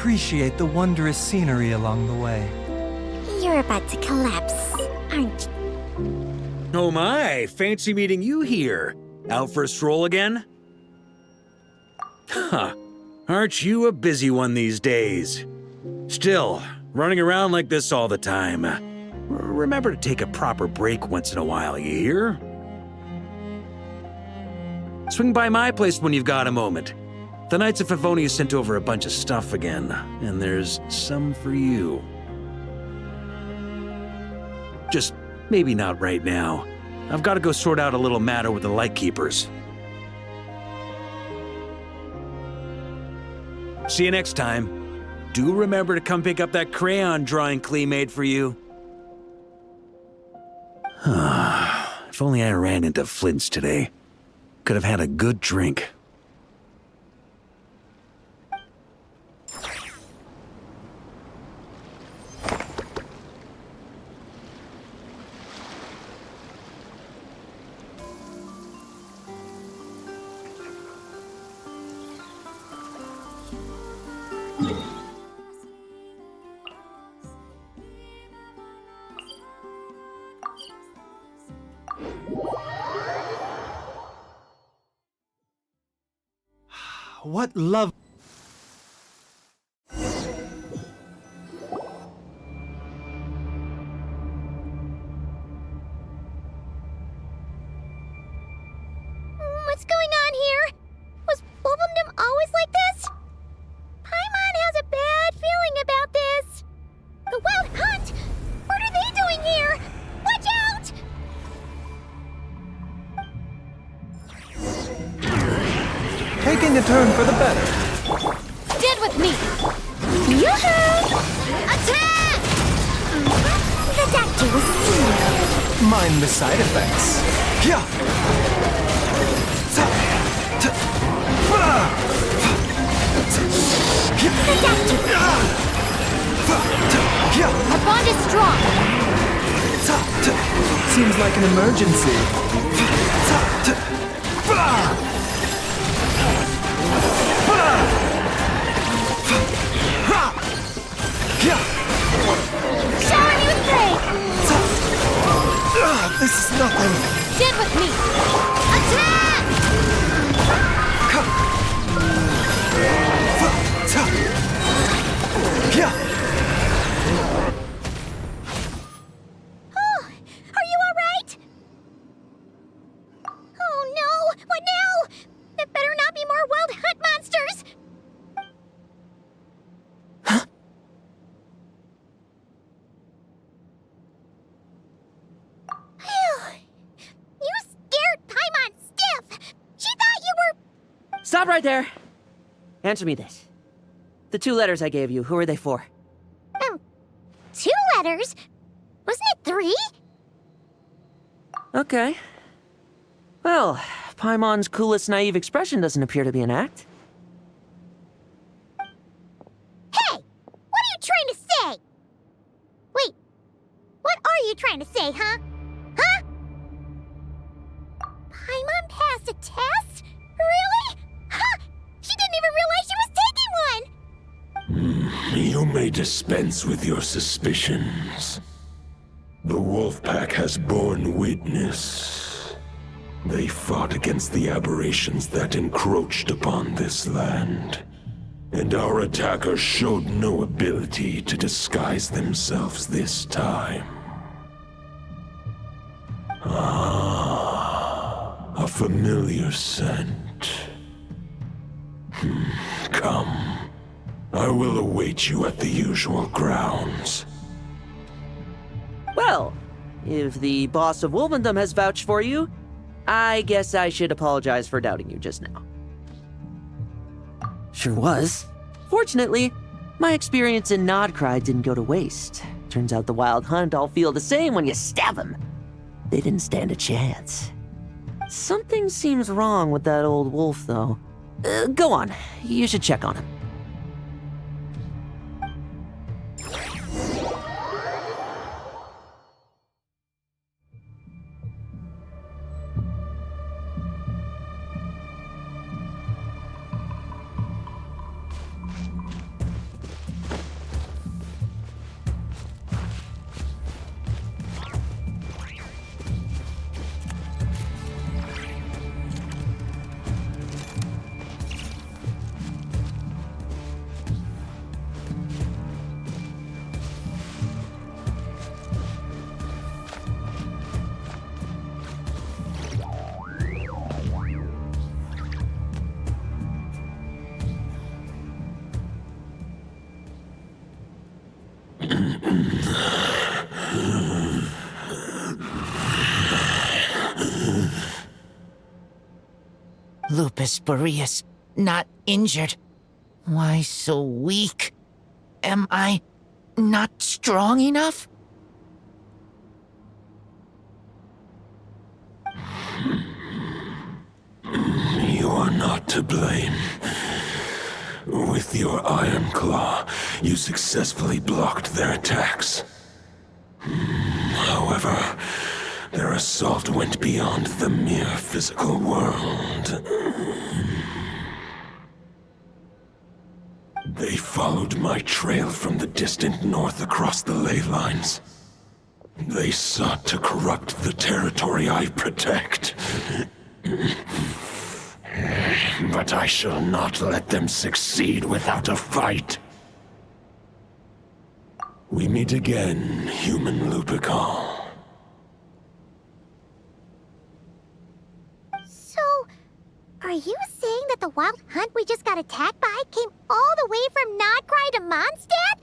appreciate the wondrous scenery along the way. You're about to collapse, aren't you? Oh my, fancy meeting you here. Out for a stroll again? Huh, aren't you a busy one these days? Still, running around like this all the time. Remember to take a proper break once in a while, you hear? Swing by my place when you've got a moment. The Knights of Favonius sent over a bunch of stuff again, and there's some for you. Just maybe not right now. I've got to go sort out a little matter with the Lightkeepers. See you next time. Do remember to come pick up that crayon drawing Klee made for you. If only I ran into Flint's today. Could have had a good drink. What love... What's going on here? Was Wolvendom always like this? Paimon has a bad feeling about this. The Wild Hunt? What are they doing here? Watch out! Taking a turn for the better. Stand with me! Yoo-hoo! Attack! The doctor will see you. Mind the side effects. Yeah. The doctor. Our bond is strong. Seems like an emergency. Shower me with praise. This is nothing. Stand with me. Attack! Oh, are you all right? Oh no! What now? There better not be more Wild Hunt monsters. You scared Paimon stiff! She thought you were... Stop right there! Answer me this. The 2 letters I gave you, who are they for? 2 letters? Wasn't it 3? Okay. Well, Paimon's coolest naive expression doesn't appear to be an act. Hey! What are you trying to say? Wait, what are you trying to say, huh? Huh? Paimon passed a test? Really? Huh! She didn't even realize she was taking one! You may dispense with your suspicions. The Wolfpack has borne witness. They fought against the aberrations that encroached upon this land, and our attackers showed no ability to disguise themselves this time. A familiar scent. Come. I will await you at the usual grounds. Well, if the boss of Wolvendom has vouched for you, I guess I should apologize for doubting you just now. Sure was. Fortunately, my experience in Nodcry didn't go to waste. Turns out the Wild Hunt all feel the same when you stab them. They didn't stand a chance. Something seems wrong with that old wolf, though. Go on, you should check on him. Lupus Boreas, not injured. Why so weak? Am I not strong enough? You are not to blame. With your Iron Claw, you successfully blocked their attacks. However, their assault went beyond the mere physical world. They followed my trail from the distant north across the ley lines. They sought to corrupt the territory I protect. But I shall not let them succeed without a fight. We meet again, human Lupical. So, are you saying that the wild hunt we just got attacked by came all the way from Nodcry to Mondstadt?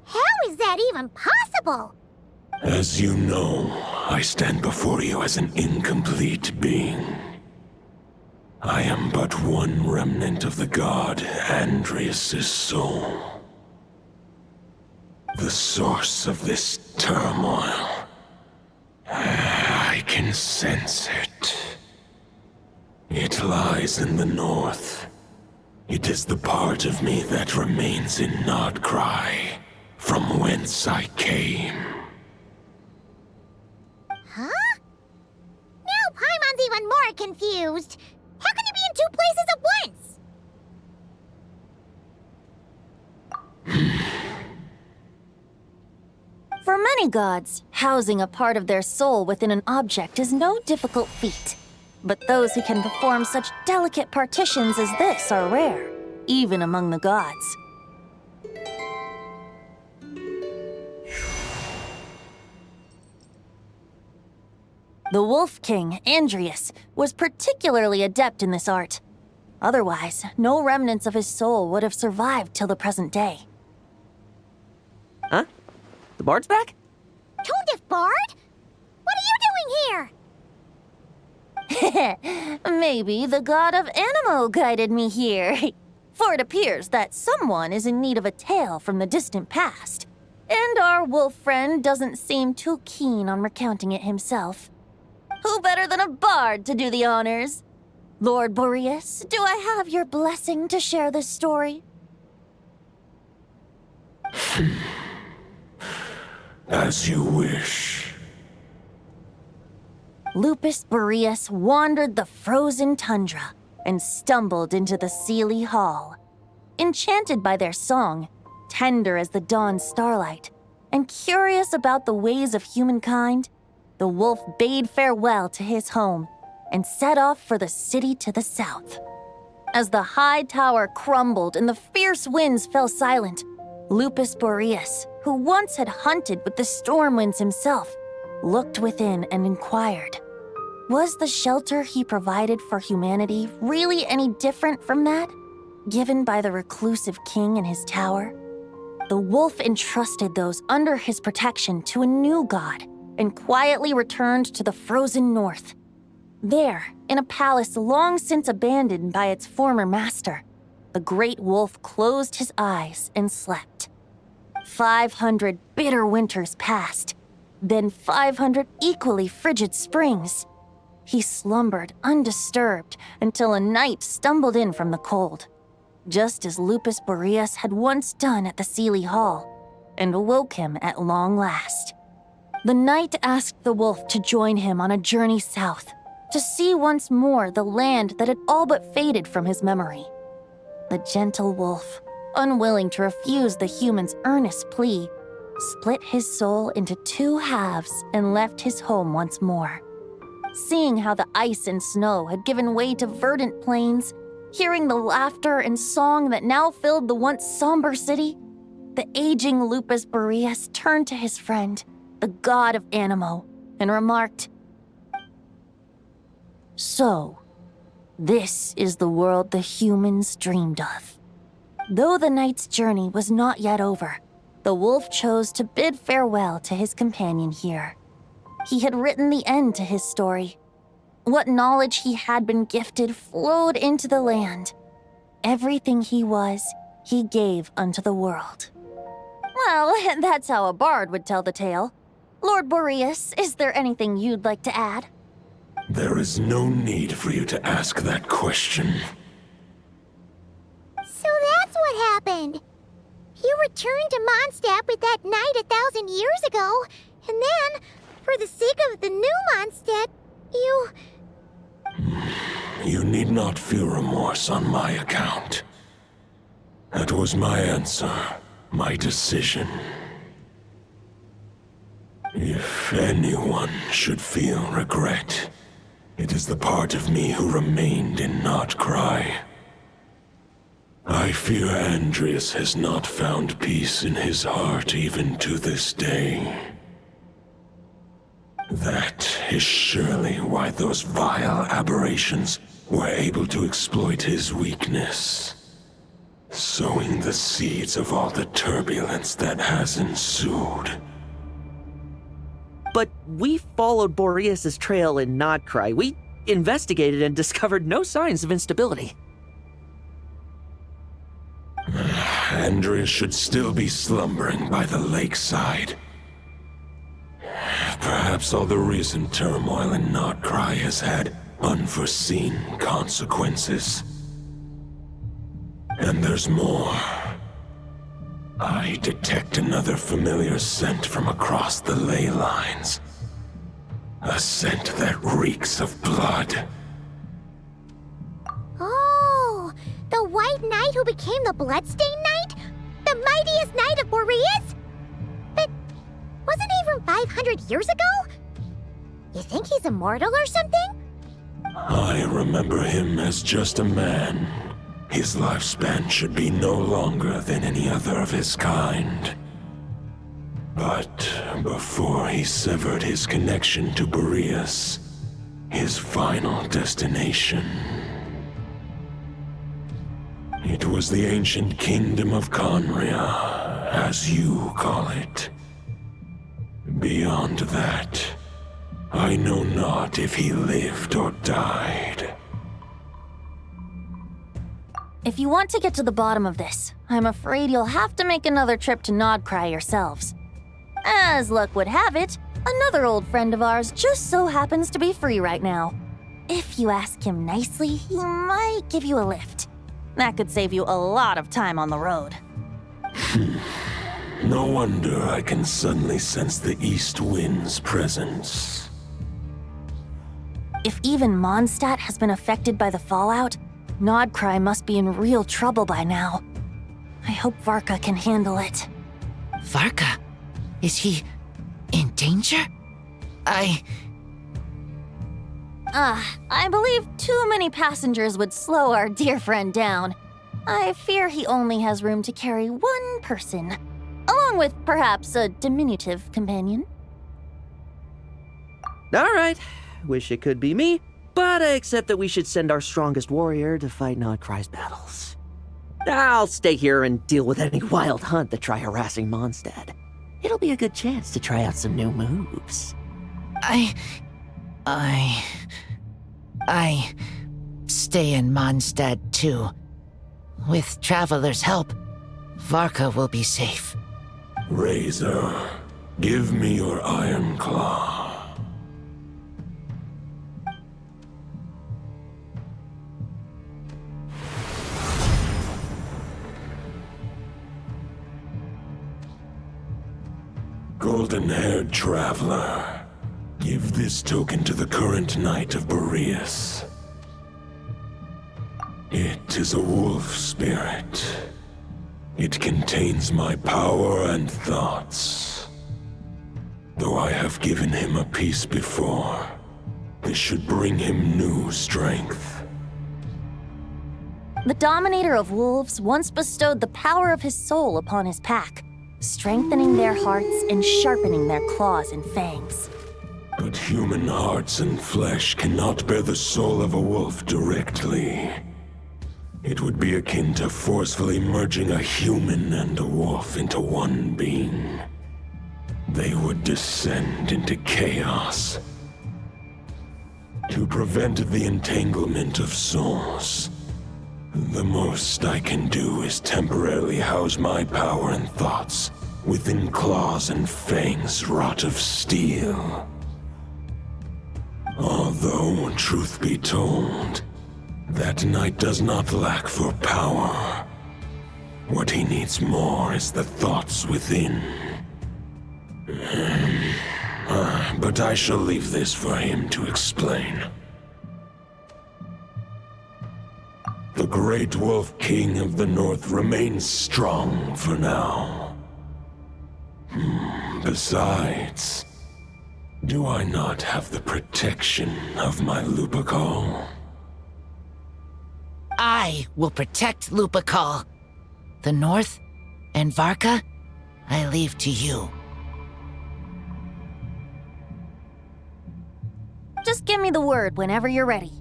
How is that even possible? As you know, I stand before you as an incomplete being. I am but one remnant of the god Andrias' soul. The source of this turmoil. I can sense it. It lies in the north. It is the part of me that remains in Nodcry, from whence I came. Huh? Now Paimon's even more confused. How can you be in two places at once? For many gods, housing a part of their soul within an object is no difficult feat. But those who can perform such delicate partitions as this are rare, even among the gods. The Wolf King, Andrias, was particularly adept in this art. Otherwise, no remnants of his soul would have survived till the present day. Huh? The bard's back? Tone-deaf Bard? What are you doing here? Maybe the god of Animo guided me here. For it appears that someone is in need of a tale from the distant past. And our wolf friend doesn't seem too keen on recounting it himself. Who better than a bard to do the honors? Lord Boreas, do I have your blessing to share this story? As you wish. Lupus Boreas wandered the frozen tundra and stumbled into the Seelie Hall. Enchanted by their song, tender as the dawn's starlight, and curious about the ways of humankind, the wolf bade farewell to his home and set off for the city to the south. As the high tower crumbled and the fierce winds fell silent, Lupus Boreas, who once had hunted with the storm winds himself, looked within and inquired, was the shelter he provided for humanity really any different from that given by the reclusive king in his tower? The wolf entrusted those under his protection to a new god and quietly returned to the frozen north. There, in a palace long since abandoned by its former master, the great wolf closed his eyes and slept. 500 bitter winters passed, then 500 equally frigid springs. He slumbered undisturbed until a night stumbled in from the cold, just as Lupus Boreas had once done at the Seelie Hall, and awoke him at long last. The night asked the wolf to join him on a journey south, to see once more the land that had all but faded from his memory. The gentle wolf, unwilling to refuse the human's earnest plea, split his soul into two halves and left his home once more. Seeing how the ice and snow had given way to verdant plains, hearing the laughter and song that now filled the once somber city, the aging Lupus Boreas turned to his friend, the god of Animo, and remarked, "So, this is the world the humans dreamed of." Though the night's journey was not yet over, the wolf chose to bid farewell to his companion here. He had written the end to his story. What knowledge he had been gifted flowed into the land. Everything he was, he gave unto the world. Well, that's how a bard would tell the tale. Lord Boreas, is there anything you'd like to add? There is no need for you to ask that question. So that's what happened. You returned to Mondstadt with that knight 1,000 years ago, and then, for the sake of the new Mondstadt, you... You need not feel remorse on my account. That was my answer, my decision. If anyone should feel regret, it is the part of me who remained in Notcry. I fear Andreas has not found peace in his heart even to this day. That is surely why those vile aberrations were able to exploit his weakness, sowing the seeds of all the turbulence that has ensued. But we followed Boreas' trail in Nodcry. We investigated and discovered no signs of instability. Andreas should still be slumbering by the lakeside. Perhaps all the recent turmoil in Notcry has had unforeseen consequences. And there's more. I detect another familiar scent from across the ley lines. A scent that reeks of blood. Oh, the White Knight who became the Bloodstained Knight? The mightiest knight of Boreas? But wasn't he from 500 years ago? You think he's immortal or something? I remember him as just a man. His lifespan should be no longer than any other of his kind. But before he severed his connection to Boreas, his final destination, it was the ancient kingdom of Conria, as you call it. Beyond that, I know not if he lived or died. If you want to get to the bottom of this, I'm afraid you'll have to make another trip to Nodcry yourselves. As luck would have it, another old friend of ours just so happens to be free right now. If you ask him nicely, he might give you a lift. That could save you a lot of time on the road. No wonder I can suddenly sense the east wind's presence. If even Mondstadt has been affected by the fallout, Nodcry must be in real trouble by now. I hope Varka can handle it. Varka? Is he in danger? I believe too many passengers would slow our dear friend down. I fear he only has room to carry one person, along with perhaps a diminutive companion. All right, wish it could be me, but I accept that we should send our strongest warrior to fight Nodcry's battles. I'll stay here and deal with any wild hunt that try harassing Mondstadt. It'll be a good chance to try out some new moves. I stay in Mondstadt too. With Traveler's help, Varka will be safe. Razor, give me your iron claw. Golden-haired traveler, give this token to the current knight of Boreas. It is a wolf spirit. It contains my power and thoughts. Though I have given him a piece before, this should bring him new strength. The Dominator of Wolves once bestowed the power of his soul upon his pack, strengthening their hearts and sharpening their claws and fangs. But human hearts and flesh cannot bear the soul of a wolf directly. It would be akin to forcefully merging a human and a wolf into one being. They would descend into chaos. To prevent the entanglement of souls, the most I can do is temporarily house my power and thoughts within claws and fangs wrought of steel. Although, truth be told, that knight does not lack for power. What he needs more is the thoughts within. But I shall leave this for him to explain. The Great Wolf King of the North remains strong for now. Besides, do I not have the protection of my Lupacol? I will protect Lupacol. The North and Varka, I leave to you. Just give me the word whenever you're ready.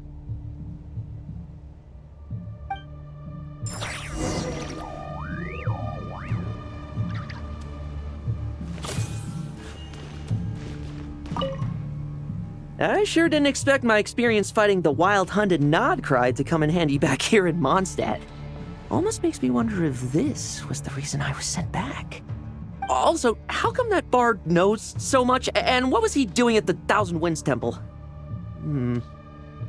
I sure didn't expect my experience fighting the wild-hunted Nodcride to come in handy back here in Mondstadt. Almost makes me wonder if this was the reason I was sent back. Also, how come that bard knows so much, and what was he doing at the Thousand Winds Temple?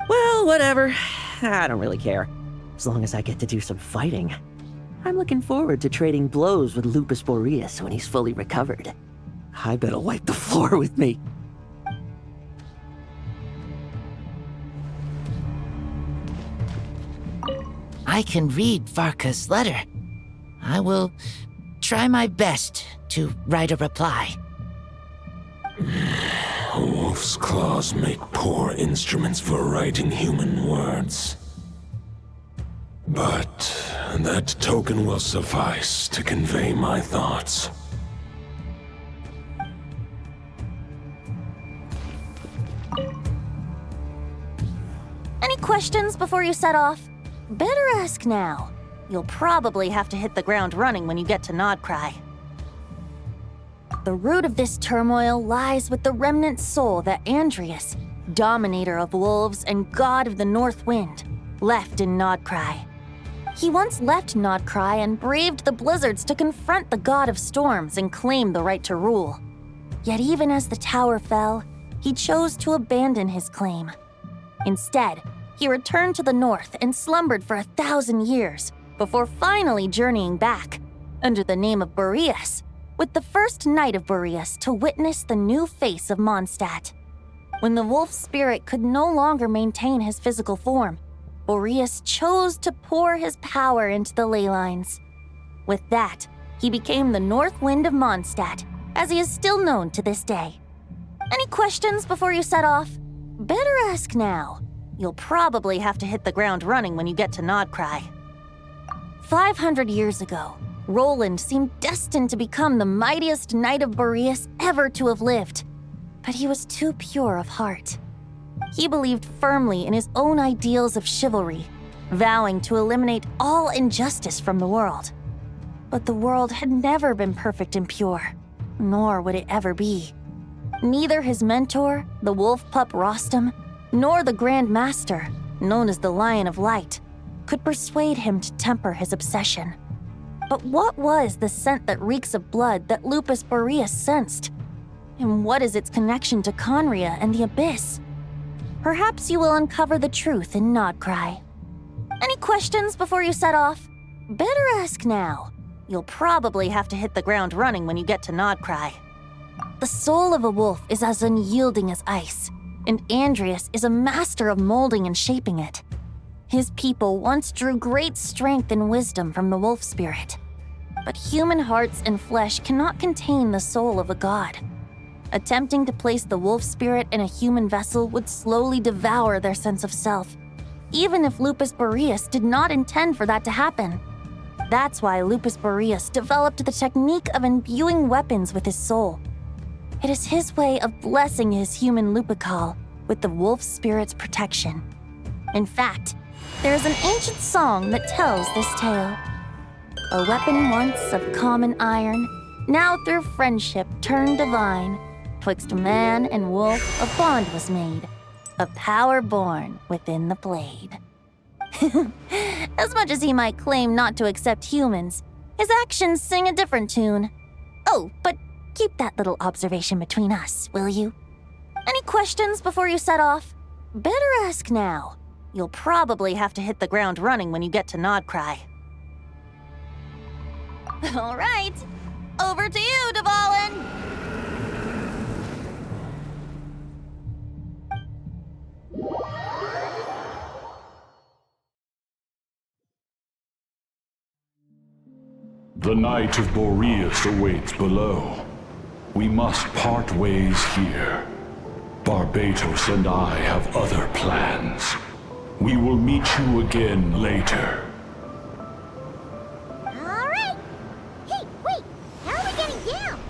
Well, whatever. I don't really care. As long as I get to do some fighting. I'm looking forward to trading blows with Lupus Boreas when he's fully recovered. I bet he'll wipe the floor with me. I can read Varka's letter. I will try my best to write a reply. A wolf's claws make poor instruments for writing human words. But that token will suffice to convey my thoughts. Any questions before you set off? Better ask now. You'll probably have to hit the ground running when you get to Nodcry. The root of this turmoil lies with the remnant soul that Andreas, dominator of wolves and god of the North Wind, left in Nodcry. He once left Nodcry and braved the blizzards to confront the god of storms and claim the right to rule. Yet even as the tower fell, he chose to abandon his claim. Instead, he returned to the north and slumbered for 1,000 years before finally journeying back, under the name of Boreas, with the first knight of Boreas to witness the new face of Mondstadt. When the wolf spirit could no longer maintain his physical form, Boreas chose to pour his power into the ley lines. With that, he became the North Wind of Mondstadt, as he is still known to this day. Any questions before you set off? Better ask now. You'll probably have to hit the ground running when you get to Nodcry. 500 years ago, Roland seemed destined to become the mightiest knight of Boreas ever to have lived. But he was too pure of heart. He believed firmly in his own ideals of chivalry, vowing to eliminate all injustice from the world. But the world had never been perfect and pure, nor would it ever be. Neither his mentor, the wolf pup Rostam, nor the Grand Master, known as the Lion of Light, could persuade him to temper his obsession. But what was the scent that reeks of blood that Lupus Boreas sensed? And what is its connection to Conria and the Abyss? Perhaps you will uncover the truth in Nodcry. Any questions before you set off? Better ask now. You'll probably have to hit the ground running when you get to Nodcry. The soul of a wolf is as unyielding as ice, and Andreas is a master of molding and shaping it. His people once drew great strength and wisdom from the wolf spirit. But human hearts and flesh cannot contain the soul of a god. Attempting to place the wolf spirit in a human vessel would slowly devour their sense of self, even if Lupus Boreas did not intend for that to happen. That's why Lupus Boreas developed the technique of imbuing weapons with his soul. It is his way of blessing his human Lupacol with the wolf spirit's protection. In fact, There is an ancient song that tells this tale. A weapon once of common iron, now through friendship turned divine. Twixt man and wolf a bond was made, a power born within the blade. As much as he might claim not to accept humans, his actions sing a different tune. Oh, but keep that little observation between us, will you? Any questions before you set off? Better ask now. You'll probably have to hit the ground running when you get to Nodcry. All right, over to you, Dvalin! The Knight of Boreas awaits below. We must part ways here. Barbatos and I have other plans. We will meet you again later. All right. Hey, wait. How are we getting down?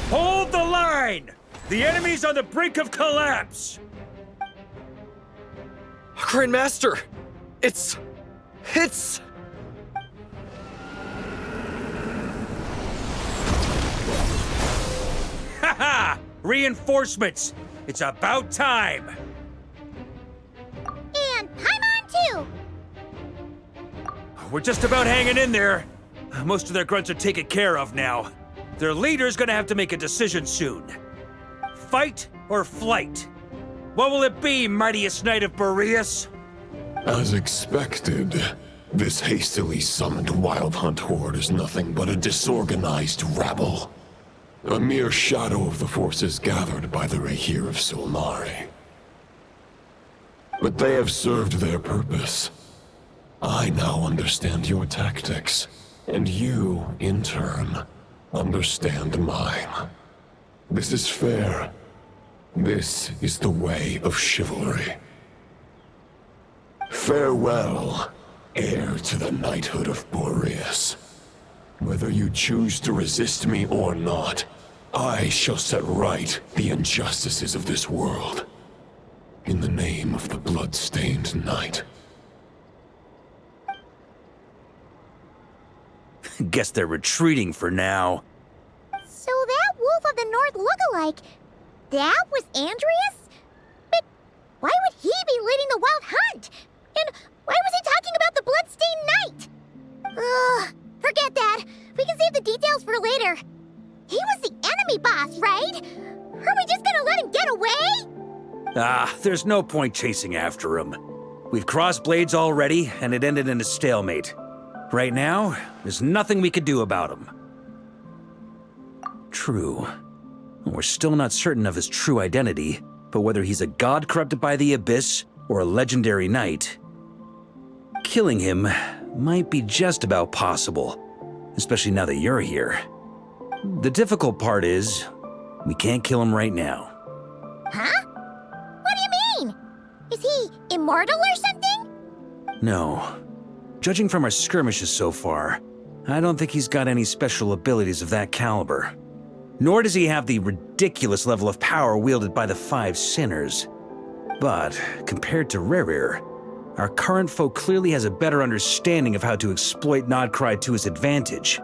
Hold the line! The enemy's on the brink of collapse! Grandmaster! It's... Haha! Reinforcements! It's about time! And Paimon too! We're just about hanging in there. Most of their grunts are taken care of now. Their leader's gonna have to make a decision soon. Fight or flight? What will it be, mightiest Knight of Boreas? As expected, this hastily summoned Wild Hunt horde is nothing but a disorganized rabble. A mere shadow of the forces gathered by the Rahir of Solnari. But they have served their purpose. I now understand your tactics, and you, in turn, understand mine. This is fair. This is the way of chivalry. Farewell, heir to the knighthood of Boreas. Whether you choose to resist me or not, I shall set right the injustices of this world. In the name of the blood-stained knight. Guess they're retreating for now. So that Wolf of the North lookalike, that was Andreas? But why would he be leading the Wild Hunt? And why was he talking about the Bloodstained Knight? Ugh, forget that. We can save the details for later. He was the enemy boss, right? Are we just gonna let him get away? There's no point chasing after him. We've crossed blades already, and it ended in a stalemate. Right now, there's nothing we could do about him. True. We're still not certain of his true identity, but whether he's a god corrupted by the Abyss or a legendary knight, killing him might be just about possible, especially now that you're here. The difficult part is, we can't kill him right now. Huh? What do you mean? Is he immortal or something? No. Judging from our skirmishes so far, I don't think he's got any special abilities of that caliber. Nor does he have the ridiculous level of power wielded by the Five Sinners. But, compared to Rerir, our current foe clearly has a better understanding of how to exploit Nodcry to his advantage,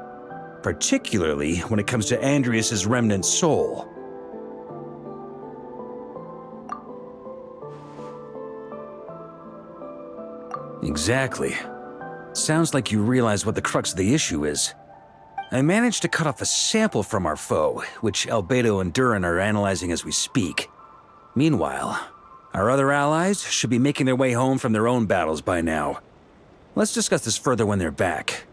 particularly when it comes to Andreas' remnant soul. Exactly. Sounds like you realize what the crux of the issue is. I managed to cut off a sample from our foe, which Albedo and Durin are analyzing as we speak. Meanwhile, our other allies should be making their way home from their own battles by now. Let's discuss this further when they're back.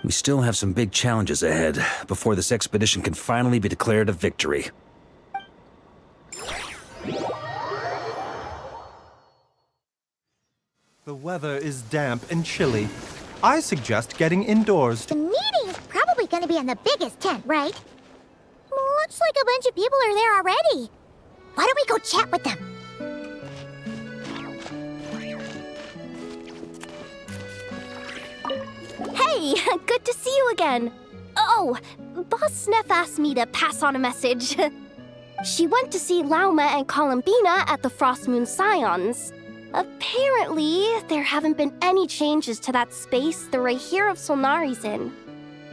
We still have some big challenges ahead before this expedition can finally be declared a victory. The weather is damp and chilly. I suggest getting indoors. The meeting is probably gonna be in the biggest tent, right? Looks like a bunch of people are there already. Why don't we go chat with them? Hey, good to see you again. Oh, Boss Neff asked me to pass on a message. She went to see Lauma and Columbina at the Frost Moon Scions. Apparently, there haven't been any changes to that space the Rahir of Solnari's in.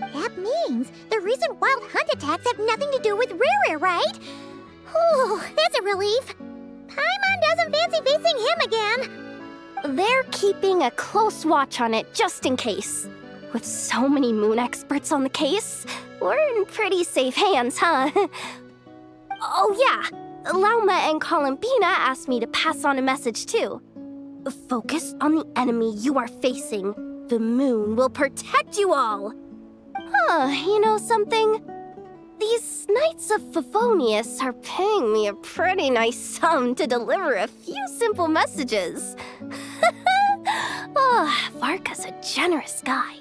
That means the recent wild hunt attacks have nothing to do with Riri, right? Whew, that's a relief. Paimon doesn't fancy facing him again. They're keeping a close watch on it just in case. With so many moon experts on the case, we're in pretty safe hands, huh? Oh yeah, Lauma and Columbina asked me to pass on a message too. Focus on the enemy you are facing. The moon will protect you all. Huh, you know something? These Knights of Favonius are paying me a pretty nice sum to deliver a few simple messages. Oh, Varka's a generous guy.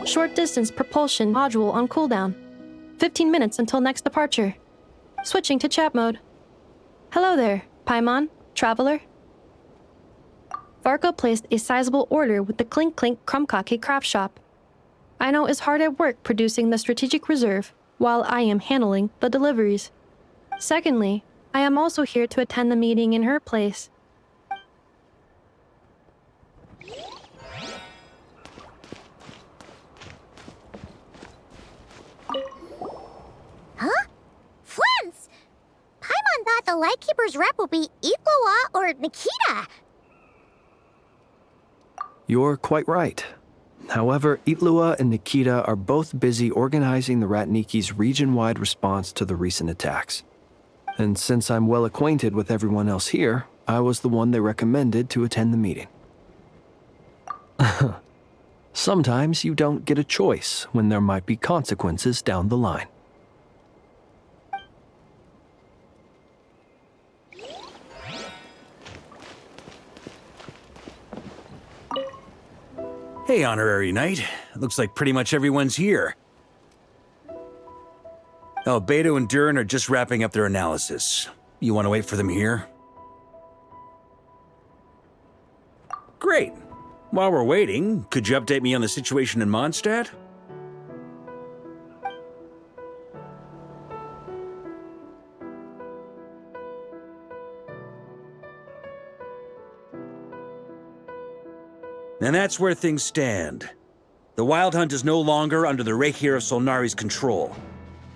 Short distance propulsion module on cooldown. 15 minutes until next departure. Switching to chat mode. Hello there, Paimon, traveler. Varka placed a sizable order with the Clink Clink Krumkake craft shop. I know is hard at work producing the strategic reserve while I am handling the deliveries. Secondly, I am also here to attend the meeting in her place. Huh? Flint's! Paimon thought the Lightkeeper's rep would be Iqua or Nikita. You're quite right. However, Itlua and Nikita are both busy organizing the Ratniki's region-wide response to the recent attacks. And since I'm well acquainted with everyone else here, I was the one they recommended to attend the meeting. Sometimes you don't get a choice when there might be consequences down the line. Hey, Honorary Knight. Looks like pretty much everyone's here. Oh, Beto and Durin are just wrapping up their analysis. You want to wait for them here? Great. While we're waiting, could you update me on the situation in Mondstadt? And that's where things stand. The Wild Hunt is no longer under the Rahir of Solnari's control,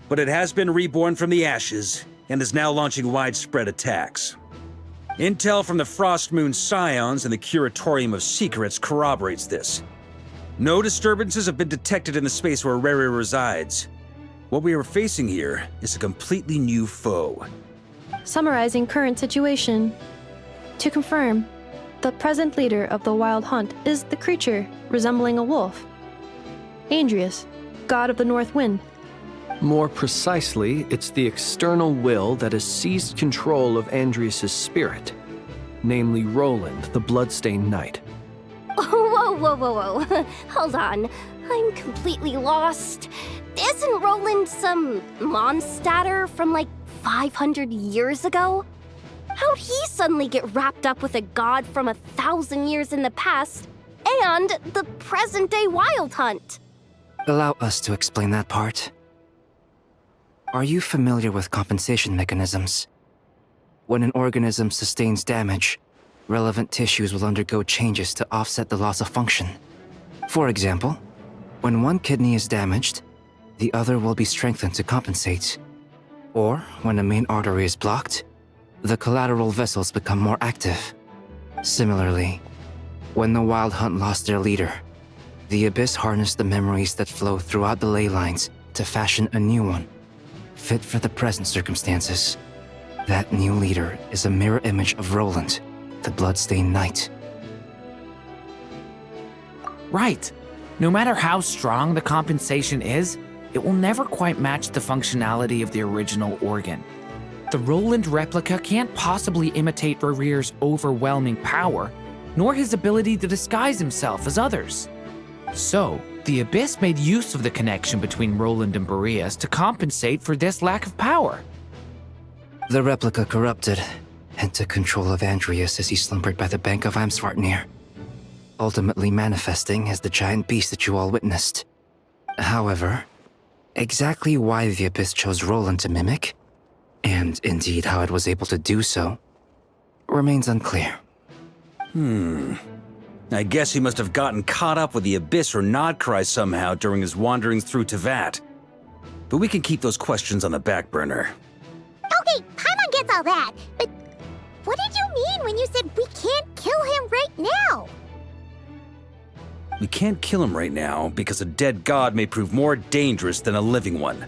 but it has been reborn from the ashes and is now launching widespread attacks. Intel from the Frost Moon Scions and the Curatorium of Secrets corroborates this. No disturbances have been detected in the space where Riri resides. What we are facing here is a completely new foe. Summarizing current situation. To confirm, the present leader of the Wild Hunt is the creature resembling a wolf. Andrius, god of the North Wind. More precisely, it's the external will that has seized control of Andrius' spirit, namely Roland, the Bloodstained Knight. Whoa. Hold on. I'm completely lost. Isn't Roland some Mondstadter from like 500 years ago? How'd he suddenly get wrapped up with a god from 1,000 years in the past and the present-day Wild Hunt? Allow us to explain that part. Are you familiar with compensation mechanisms? When an organism sustains damage, relevant tissues will undergo changes to offset the loss of function. For example, when one kidney is damaged, the other will be strengthened to compensate. Or when a main artery is blocked, the collateral vessels become more active. Similarly, when the Wild Hunt lost their leader, The Abyss harnessed the memories that flow throughout the ley lines to fashion a new one, fit for the present circumstances. That new leader is a mirror image of Roland, the Bloodstained Knight. Right. No matter how strong the compensation is, it will never quite match the functionality of the original organ. The Roland replica can't possibly imitate Rerir's overwhelming power, nor his ability to disguise himself as others. So, the Abyss made use of the connection between Roland and Boreas to compensate for this lack of power. The replica corrupted and took control of Andreas as he slumbered by the bank of Amsvartnir, ultimately manifesting as the giant beast that you all witnessed. However, exactly why the Abyss chose Roland to mimic, and indeed how it was able to do so, remains unclear. I guess he must have gotten caught up with the Abyss or Nodcry somehow during his wanderings through Tevat. But we can keep those questions on the back burner. Okay, Paimon gets all that, but what did you mean when you said we can't kill him right now? We can't kill him right now because a dead god may prove more dangerous than a living one.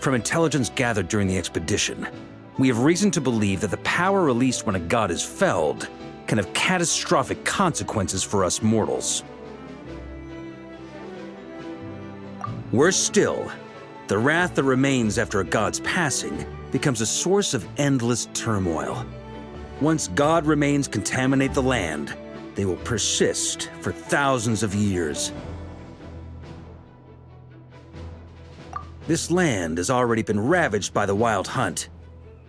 From intelligence gathered during the expedition, we have reason to believe that the power released when a god is felled can have catastrophic consequences for us mortals. Worse still, the wrath that remains after a god's passing becomes a source of endless turmoil. Once god remains contaminate the land, they will persist for thousands of years. This land has already been ravaged by the Wild Hunt.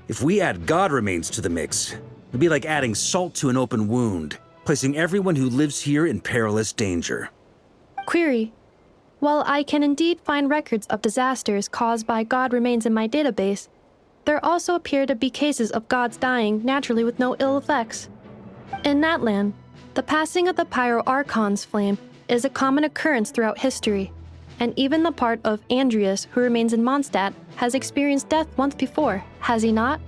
If we add god remains to the mix, it'd be like adding salt to an open wound, placing everyone who lives here in perilous danger. Query. While I can indeed find records of disasters caused by god remains in my database, there also appear to be cases of gods dying naturally with no ill effects. In that land, the passing of the Pyro-Archon's flame is a common occurrence throughout history, and even the part of Andreas who remains in Mondstadt has experienced death once before, has he not?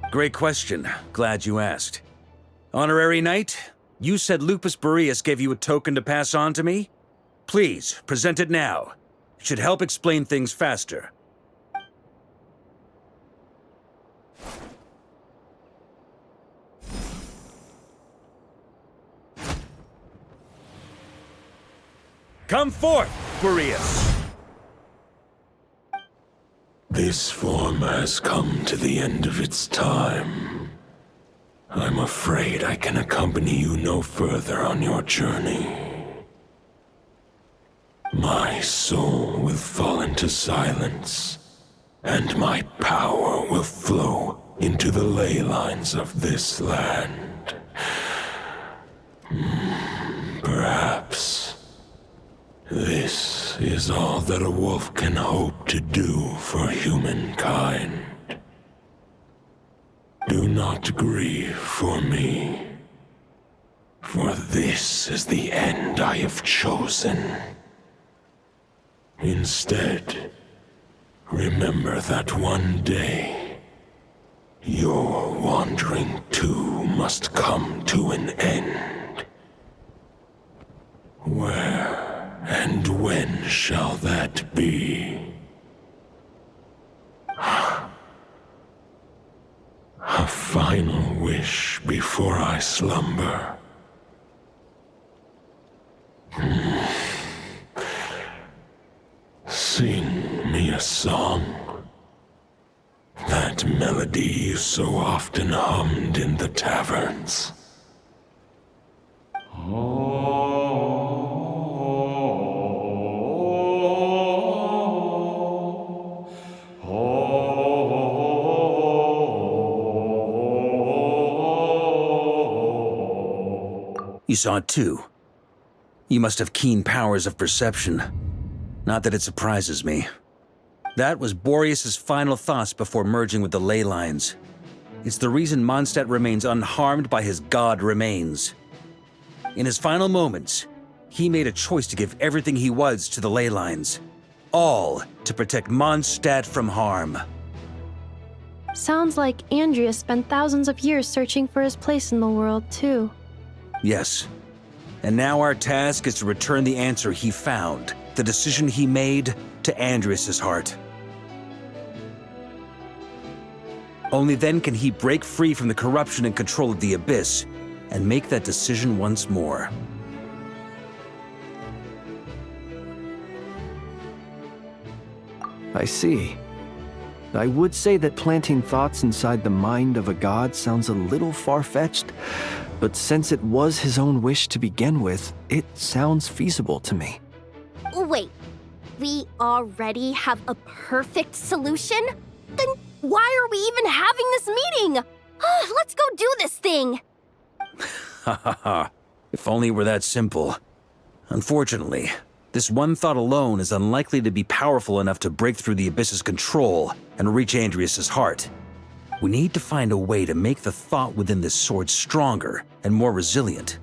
Great question. Glad you asked. Honorary Knight, you said Lupus Boreas gave you a token to pass on to me? Please, present it now. It should help explain things faster. Come forth, Boreas! This form has come to the end of its time. I'm afraid I can accompany you no further on your journey. My soul will fall into silence, and my power will flow into the ley lines of this land. Perhaps this is all that a wolf can hope to do for humankind. Do not grieve for me, for this is the end I have chosen. Instead, remember that one day, your wandering too must come to an end. Where and when shall that be? A final wish before I slumber. Sing me a song. That melody you so often hummed in the taverns. You saw it too. You must have keen powers of perception. Not that it surprises me. That was Boreas' final thoughts before merging with the ley lines. It's the reason Mondstadt remains unharmed by his god remains. In his final moments, he made a choice to give everything he was to the ley lines. All to protect Mondstadt from harm. Sounds like Andreas spent thousands of years searching for his place in the world, too. Yes. And now our task is to return the answer he found, the decision he made, to Andrias' heart. Only then can he break free from the corruption and control of the Abyss and make that decision once more. I see. I would say that planting thoughts inside the mind of a god sounds a little far-fetched, but since it was his own wish to begin with, it sounds feasible to me. Wait, we already have a perfect solution? Then why are we even having this meeting? Let's go do this thing! Ha ha ha. If only it were that simple. Unfortunately, this one thought alone is unlikely to be powerful enough to break through the Abyss's control and reach Andrias' heart. We need to find a way to make the thought within this sword stronger and more resilient.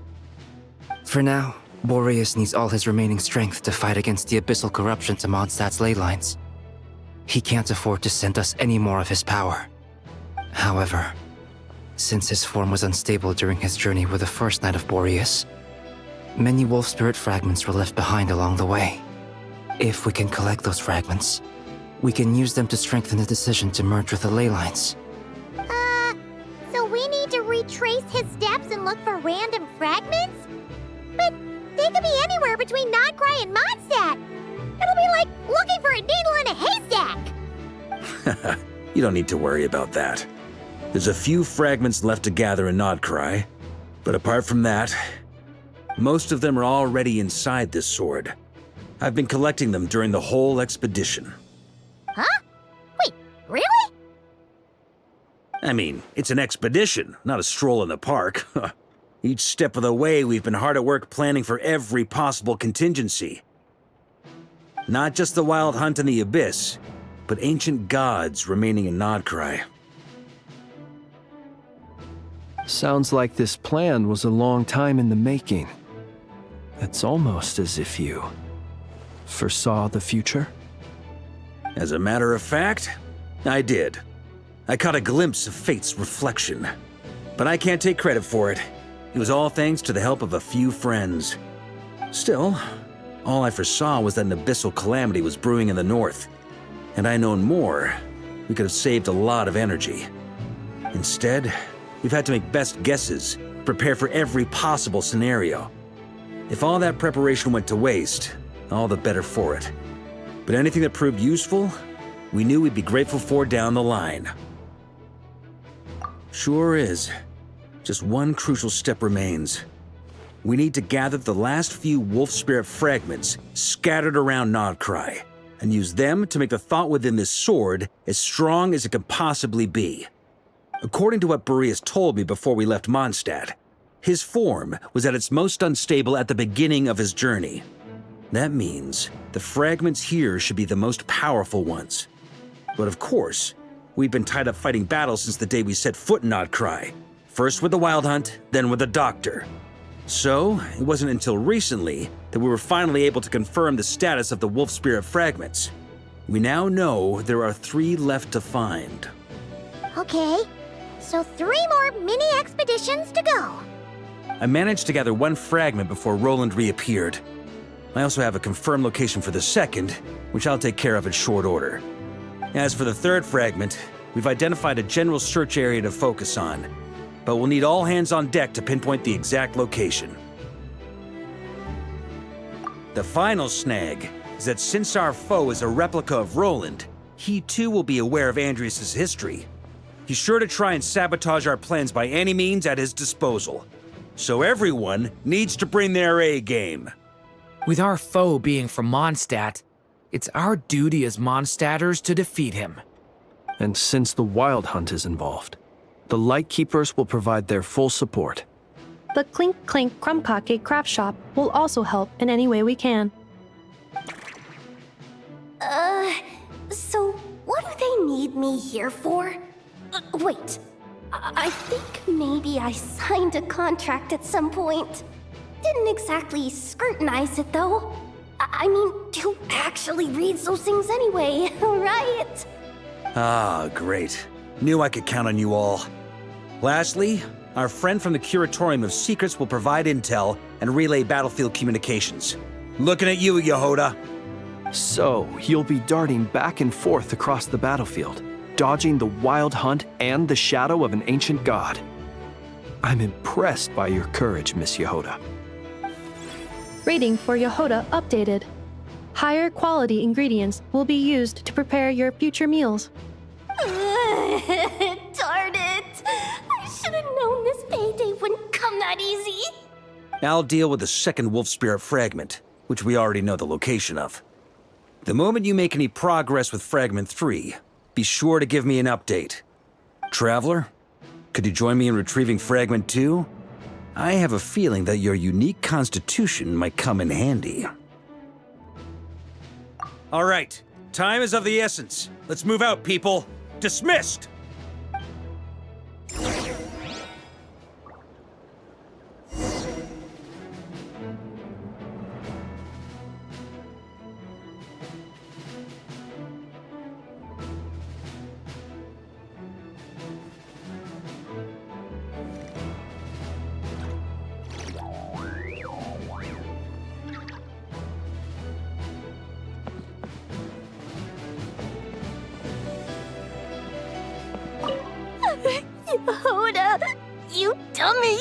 For now, Boreas needs all his remaining strength to fight against the abyssal corruption to Mondstadt's ley lines. He can't afford to send us any more of his power. However, since his form was unstable during his journey with the first Knight of Boreas, many wolf spirit fragments were left behind along the way. If we can collect those fragments, we can use them to strengthen the decision to merge with the ley lines. So we need to retrace his steps and look for random fragments? But they could be anywhere between Nodcry and Mondstadt. It'll be like looking for a needle in a haystack. You don't need to worry about that. There's a few fragments left to gather in Nodcry, but apart from that, most of them are already inside this sword. I've been collecting them during the whole expedition. Huh? Wait, really? I mean, it's an expedition, not a stroll in the park. Each step of the way, we've been hard at work planning for every possible contingency. Not just the wild hunt in the Abyss, but ancient gods remaining in Nodcry. Sounds like this plan was a long time in the making. It's almost as if you foresaw the future. As a matter of fact, I did. I caught a glimpse of fate's reflection. But I can't take credit for it. It was all thanks to the help of a few friends. Still, all I foresaw was that an abyssal calamity was brewing in the north. Had I known more, we could have saved a lot of energy. Instead, we've had to make best guesses, prepare for every possible scenario. If all that preparation went to waste, all the better for it. But anything that proved useful, we knew we'd be grateful for down the line. Sure is. Just one crucial step remains. We need to gather the last few wolf spirit fragments scattered around Nodcry, and use them to make the thought within this sword as strong as it can possibly be. According to what Boreas told me before we left Mondstadt, his form was at its most unstable at the beginning of his journey. That means the fragments here should be the most powerful ones. But of course, we've been tied up fighting battles since the day we set foot in Nodcry. First with the Wild Hunt, then with the Doctor. So, it wasn't until recently that we were finally able to confirm the status of the Wolf Spirit fragments. We now know there are 3 left to find. Okay, so 3 more mini expeditions to go. I managed to gather 1 fragment before Roland reappeared. I also have a confirmed location for the second, which I'll take care of in short order. As for the 3rd fragment, we've identified a general search area to focus on, but we'll need all hands on deck to pinpoint the exact location. The final snag is that since our foe is a replica of Roland, he too will be aware of Andrias' history. He's sure to try and sabotage our plans by any means at his disposal. So everyone needs to bring their A game. With our foe being from Mondstadt, it's our duty as Mondstadters to defeat him. And since the Wild Hunt is involved, the Lightkeepers will provide their full support. The Clink Clink Krumkake craft shop will also help in any way we can. So what do they need me here for? Wait, I think maybe I signed a contract at some point. Didn't exactly scrutinize it though. I mean, who actually reads those things anyway, right? Ah, great. Knew I could count on you all. Lastly, Our friend from the Curatorium of Secrets will provide intel and relay battlefield communications. Looking at you, Yehoda. So, you'll be darting back and forth across the battlefield, dodging the wild hunt and the shadow of an ancient god. I'm impressed by your courage, Miss Yehoda. Rating for Yehoda updated. Higher quality ingredients will be used to prepare your future meals. Darn it! I should have known this payday wouldn't come that easy. I'll deal with the second wolf spirit fragment, which we already know the location of. The moment you make any progress with Fragment 3, be sure to give me an update. Traveler, could you join me in retrieving Fragment 2? I have a feeling that your unique constitution might come in handy. All right, time is of the essence. Let's move out, people. Dismissed! Yehoda, you dummy!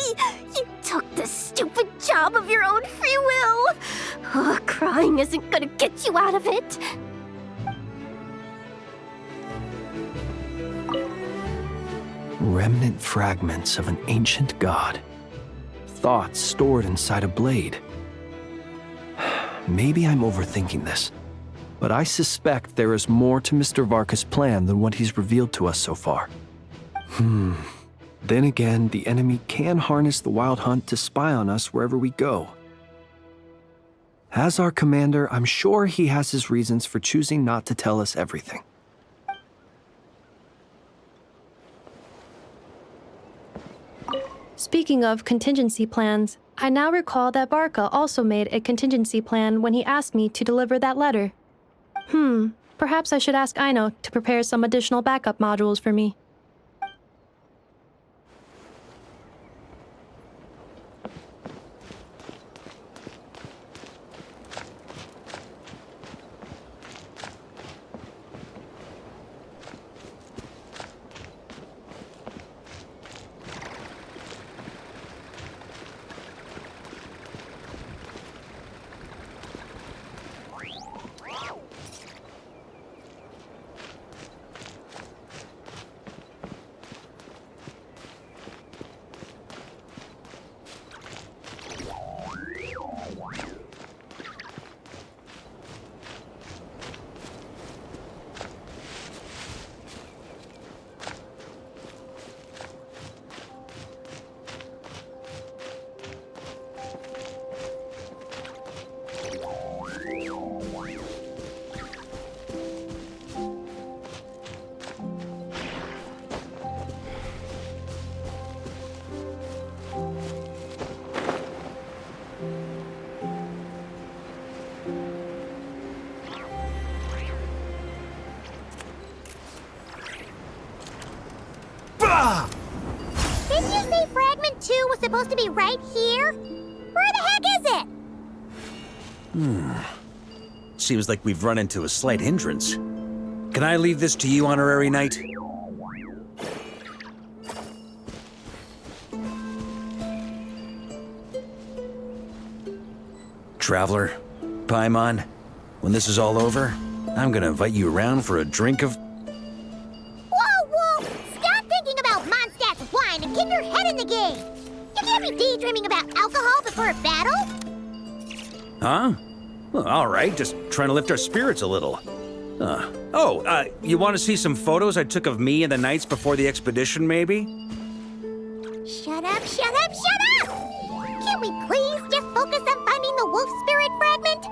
You took the stupid job of your own free will! Oh, crying isn't gonna get you out of it! Remnant fragments of an ancient god. Thoughts stored inside a blade. Maybe I'm overthinking this, but I suspect there is more to Mr. Varka's plan than what he's revealed to us so far. Then again, the enemy can harness the Wild Hunt to spy on us wherever we go. As our commander, I'm sure he has his reasons for choosing not to tell us everything. Speaking of contingency plans, I now recall that Varka also made a contingency plan when he asked me to deliver that letter. Perhaps I should ask Aino to prepare some additional backup modules for me. Didn't you say Fragment 2 was supposed to be right here? Where the heck is it? Seems like we've run into a slight hindrance. Can I leave this to you, Honorary Knight? Traveler, Paimon, when this is all over, I'm gonna invite you around for a drink of... Whoa! Stop thinking about Mondstadt's wine and get your head in the game! You can't be daydreaming about alcohol before a battle! Huh? Well, all right, just trying to lift our spirits a little. You want to see some photos I took of me and the knights before the expedition, maybe? Shut up! Can we please just focus on finding the wolf spirit fragment?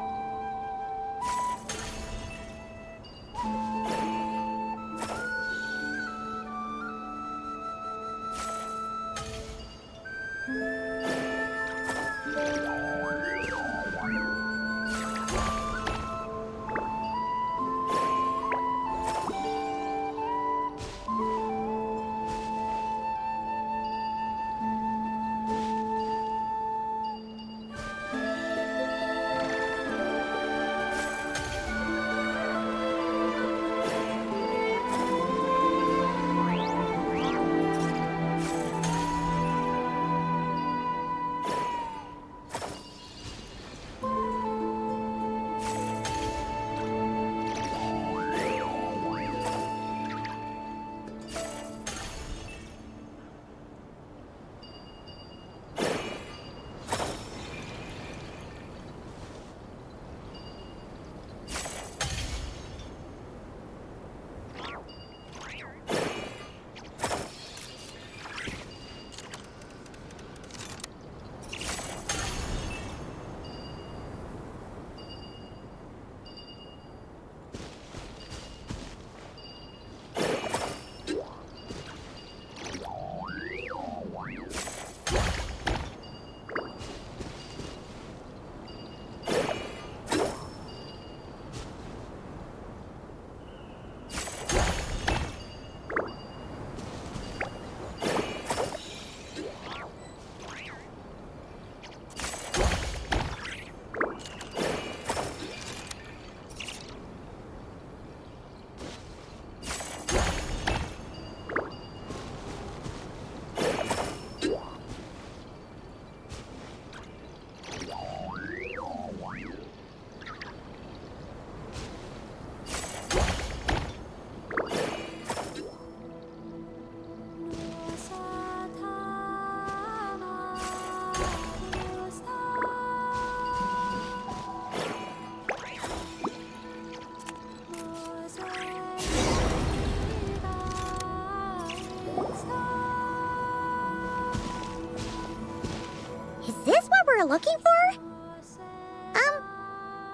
we're looking for?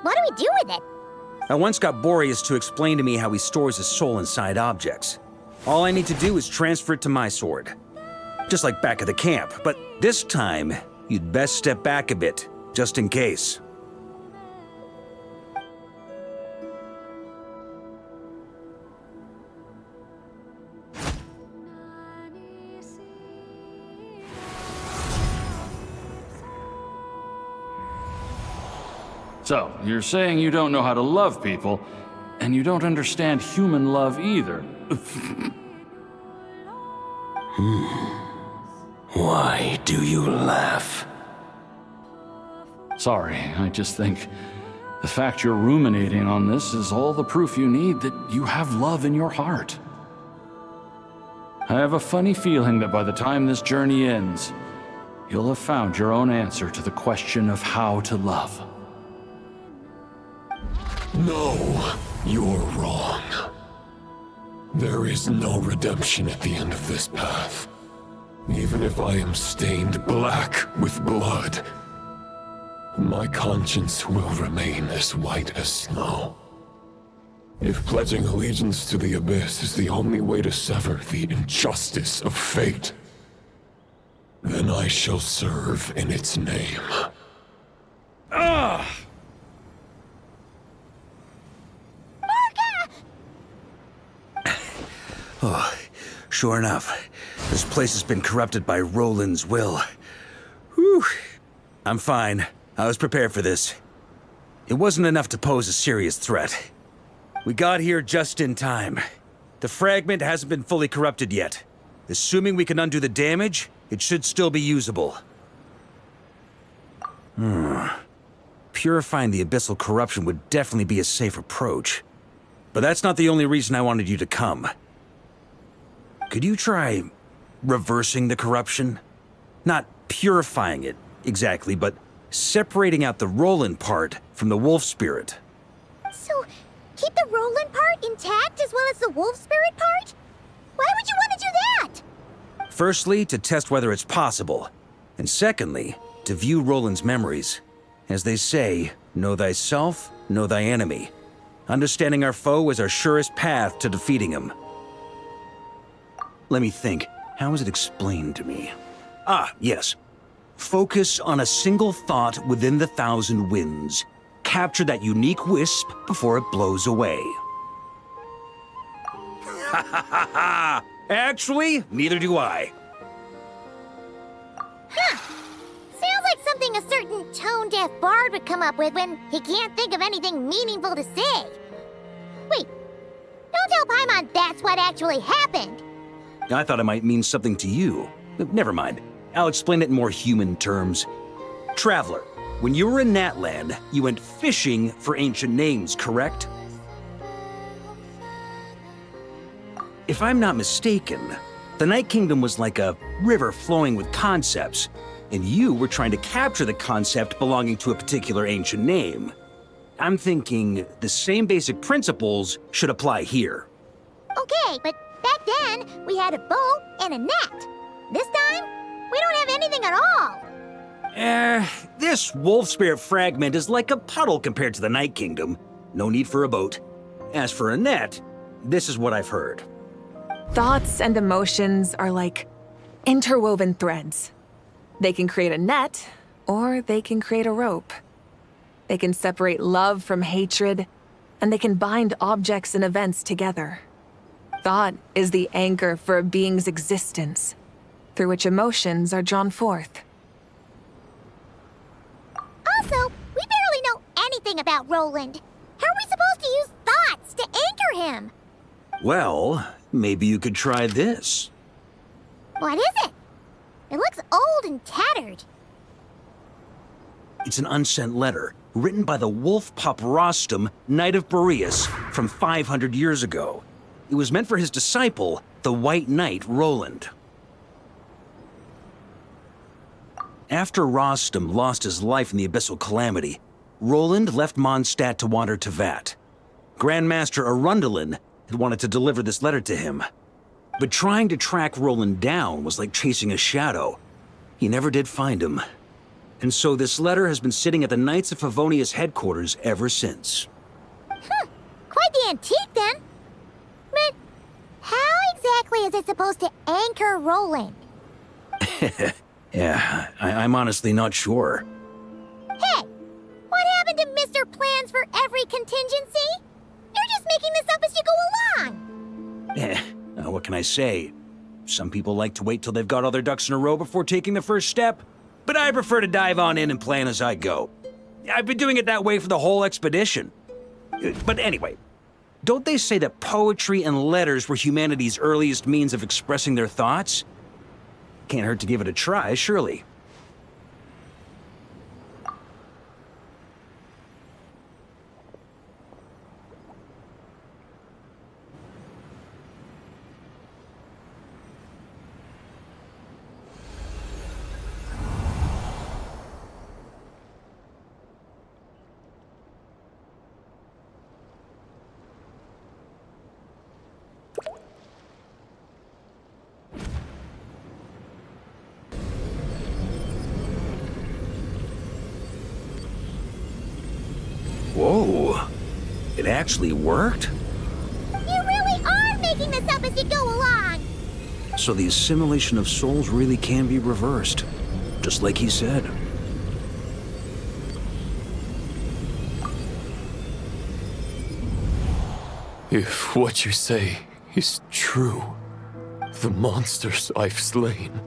What do we do with it? I once got Boreas to explain to me how he stores his soul inside objects. All I need to do is transfer it to my sword. Just like back at the camp, but this time, you'd best step back a bit, just in case. So, you're saying you don't know how to love people, and you don't understand human love either. Why do you laugh? Sorry, I just think the fact you're ruminating on this is all the proof you need that you have love in your heart. I have a funny feeling that by the time this journey ends, you'll have found your own answer to the question of how to love. No, you're wrong. There is no redemption at the end of this path. Even if I am stained black with blood, my conscience will remain as white as snow. If pledging allegiance to the Abyss is the only way to sever the injustice of fate, then I shall serve in its name. Ugh! Oh, sure enough, this place has been corrupted by Roland's will. Whew. I'm fine. I was prepared for this. It wasn't enough to pose a serious threat. We got here just in time. The fragment hasn't been fully corrupted yet. Assuming we can undo the damage, it should still be usable. Purifying the abyssal corruption would definitely be a safe approach. But that's not the only reason I wanted you to come. Could you try reversing the corruption? Not purifying it, exactly, but separating out the Roland part from the wolf spirit. So, keep the Roland part intact as well as the wolf spirit part? Why would you want to do that? Firstly, to test whether it's possible. And secondly, to view Roland's memories. As they say, know thyself, know thy enemy. Understanding our foe is our surest path to defeating him. Let me think. How was it explained to me? Ah, yes. Focus on a single thought within the 1,000 winds. Capture that unique wisp before it blows away. Ha ha ha ha! Actually, neither do I. Huh. Sounds like something a certain tone-deaf bard would come up with when he can't think of anything meaningful to say. Wait, don't tell Paimon that's what actually happened. I thought it might mean something to you. Never mind. I'll explain it in more human terms. Traveler, when you were in Natland, you went fishing for ancient names, correct? If I'm not mistaken, the Night Kingdom was like a river flowing with concepts, and you were trying to capture the concept belonging to a particular ancient name. I'm thinking the same basic principles should apply here. Okay, but back then, we had a bow and a net. This time, we don't have anything at all. This wolf spirit fragment is like a puddle compared to the Night Kingdom. No need for a boat. As for a net, this is what I've heard. Thoughts and emotions are like interwoven threads. They can create a net, or they can create a rope. They can separate love from hatred, and they can bind objects and events together. Thought is the anchor for a being's existence, through which emotions are drawn forth. Also, we barely know anything about Roland. How are we supposed to use thoughts to anchor him? Well, maybe you could try this. What is it? It looks old and tattered. It's an unsent letter, written by the wolf pup Rostam, Knight of Boreas, from 500 years ago. It was meant for his disciple, the White Knight Roland. After Rostam lost his life in the Abyssal Calamity, Roland left Mondstadt to wander to Vat. Grandmaster Arundelen had wanted to deliver this letter to him. But trying to track Roland down was like chasing a shadow. He never did find him. And so this letter has been sitting at the Knights of Favonius headquarters ever since. Quite the antique, then. But how exactly is it supposed to anchor Roland? Yeah, I'm honestly not sure. Hey, what happened to Mr. Plans for every contingency? You're just making this up as you go along. What can I say? Some people like to wait till they've got all their ducks in a row before taking the first step, but I prefer to dive on in and plan as I go. I've been doing it that way for the whole expedition. But anyway, don't they say that poetry and letters were humanity's earliest means of expressing their thoughts? Can't hurt to give it a try, surely. Whoa, it actually worked? You really are making this up as you go along. So the assimilation of souls really can be reversed, just like he said. If what you say is true, the monsters I've slain,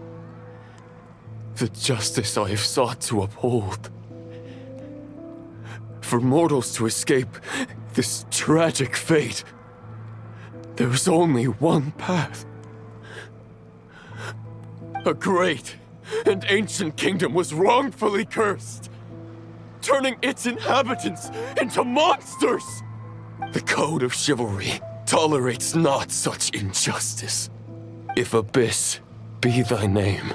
the justice I have sought to uphold, for mortals to escape this tragic fate, there's only one path. A great and ancient kingdom was wrongfully cursed, turning its inhabitants into monsters. The code of chivalry tolerates not such injustice. If Abyss be thy name,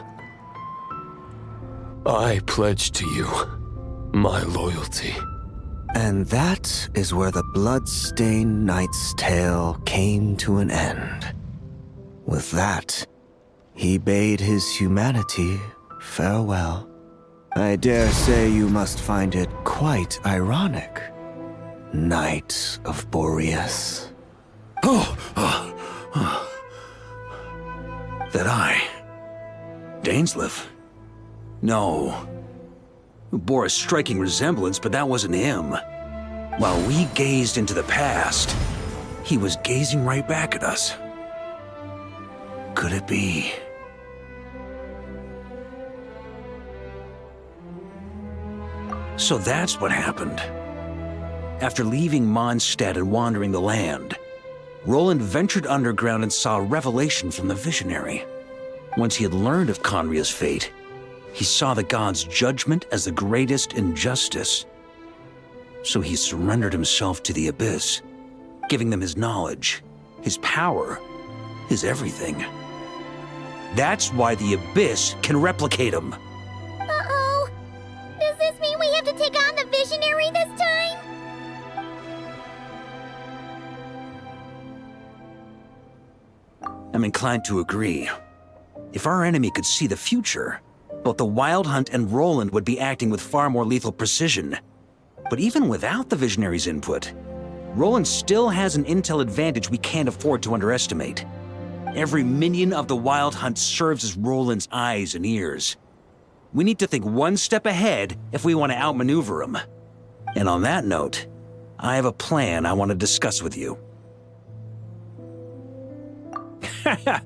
I pledge to you my loyalty. And that is where the blood-stained knight's tale came to an end. With that, he bade his humanity farewell. I dare say you must find it quite ironic, Knight of Boreas. That I... Dainsleif? No. Bore a striking resemblance, but that wasn't him. While we gazed into the past, he was gazing right back at us. Could it be? So that's what happened. After leaving Mondstadt and wandering the land, Roland ventured underground and saw a revelation from the Visionary. Once he had learned of Conria's fate, he saw the gods' judgment as the greatest injustice. So he surrendered himself to the Abyss, giving them his knowledge, his power, his everything. That's why the Abyss can replicate him. Uh-oh. Does this mean we have to take on the Visionary this time? I'm inclined to agree. If our enemy could see the future, both the Wild Hunt and Roland would be acting with far more lethal precision. But even without the Visionary's input, Roland still has an intel advantage we can't afford to underestimate. Every minion of the Wild Hunt serves as Roland's eyes and ears. We need to think one step ahead if we want to outmaneuver him. And on that note, I have a plan I want to discuss with you.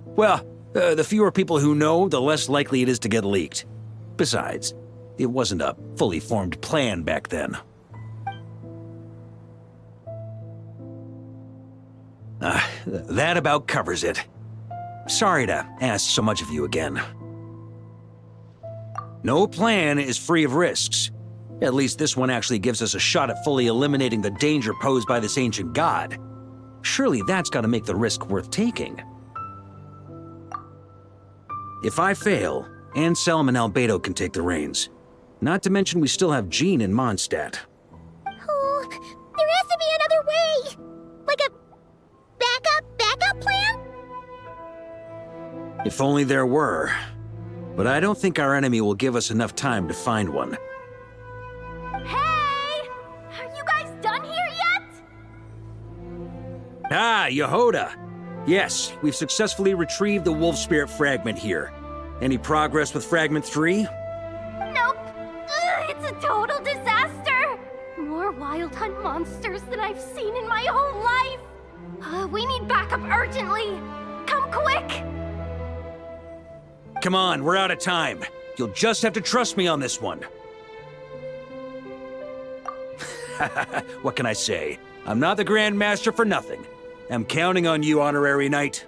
Well, the fewer people who know, the less likely it is to get leaked. Besides, it wasn't a fully formed plan back then. That about covers it. Sorry to ask so much of you again. No plan is free of risks. At least this one actually gives us a shot at fully eliminating the danger posed by this ancient god. Surely that's got to make the risk worth taking. If I fail, Anselm and Albedo can take the reins. Not to mention we still have Jean in Mondstadt. Oh, there has to be another way! Like a backup plan? If only there were. but I don't think our enemy will give us enough time to find one. Hey! Are you guys done here yet? Ah, Yehoda! Yes, we've successfully retrieved the Wolf Spirit fragment here. Any progress with Fragment 3? Nope. Ugh, it's a total disaster. More Wild Hunt monsters than I've seen in my whole life. We need backup urgently. Come quick! Come on, we're out of time. You'll just have to trust me on this one. What can I say? I'm not the Grand Master for nothing. I'm counting on you, Honorary Knight.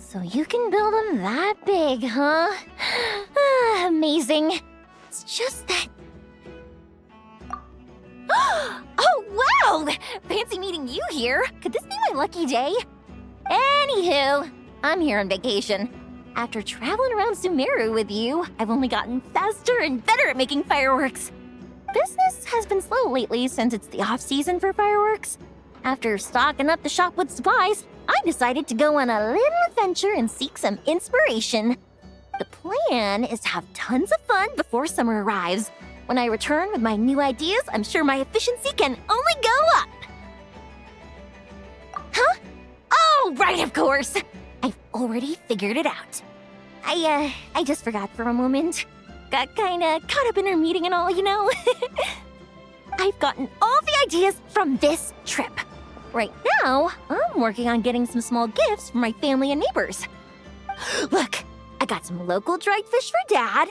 So you can build them that big, huh? Amazing. It's just that... Oh, wow! Fancy meeting you here. Could this be my lucky day? Anywho, I'm here on vacation. After traveling around Sumeru with you, I've only gotten faster and better at making fireworks. Business has been slow lately since it's the off-season for fireworks. After stocking up the shop with supplies, I decided to go on a little adventure and seek some inspiration. The plan is to have tons of fun before summer arrives. When I return with my new ideas, I'm sure my efficiency can only go up. Huh? Oh, right, of course. I've already figured it out. I just forgot for a moment. Got kinda caught up in our meeting and all, you know. I've gotten all the ideas from this trip. Right now, I'm working on getting some small gifts for my family and neighbors. Look, I got some local dried fish for Dad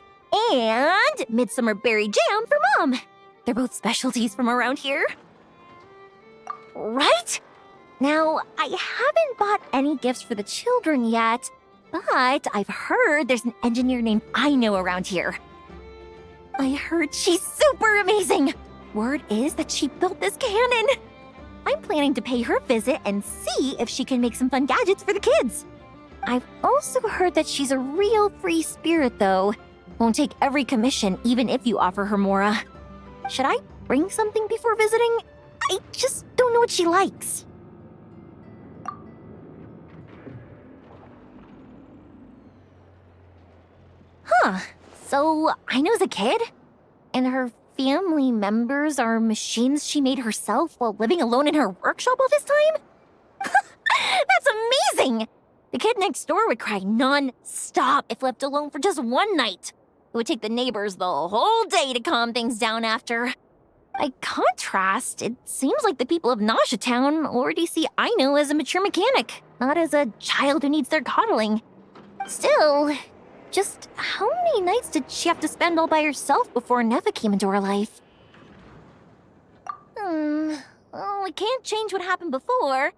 and midsummer berry jam for Mom. They're both specialties from around here. Right? Now, I haven't bought any gifts for the children yet, but I've heard there's an engineer named Aino around here. I heard she's super amazing. Word is that she built this cannon. I'm planning to pay her a visit and see if she can make some fun gadgets for the kids. I've also heard that she's a real free spirit, though. Won't take every commission, even if you offer her Mora. Should I bring something before visiting? I just don't know what she likes. Huh. So, Aino's a kid? And her family members are machines she made herself while living alone in her workshop all this time? That's amazing! The kid next door would cry non-stop if left alone for just one night. It would take the neighbors the whole day to calm things down after. By contrast, it seems like the people of Nasha Town already see Aino as a mature mechanic, not as a child who needs their coddling. Still, just how many nights did she have to spend all by herself before Neva came into her life? Well, we can't change what happened before.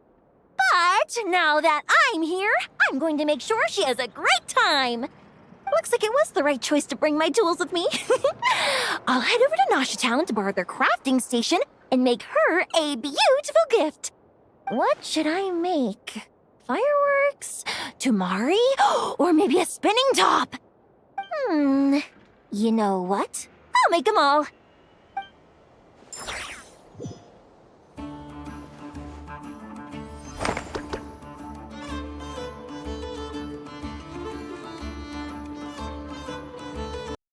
But now that I'm here, I'm going to make sure she has a great time. Looks like it was the right choice to bring my tools with me. I'll head over to Nasha Town to borrow their crafting station and make her a beautiful gift. What should I make? Fireworks? Tumari? Or maybe a spinning top? You know what? I'll make them all.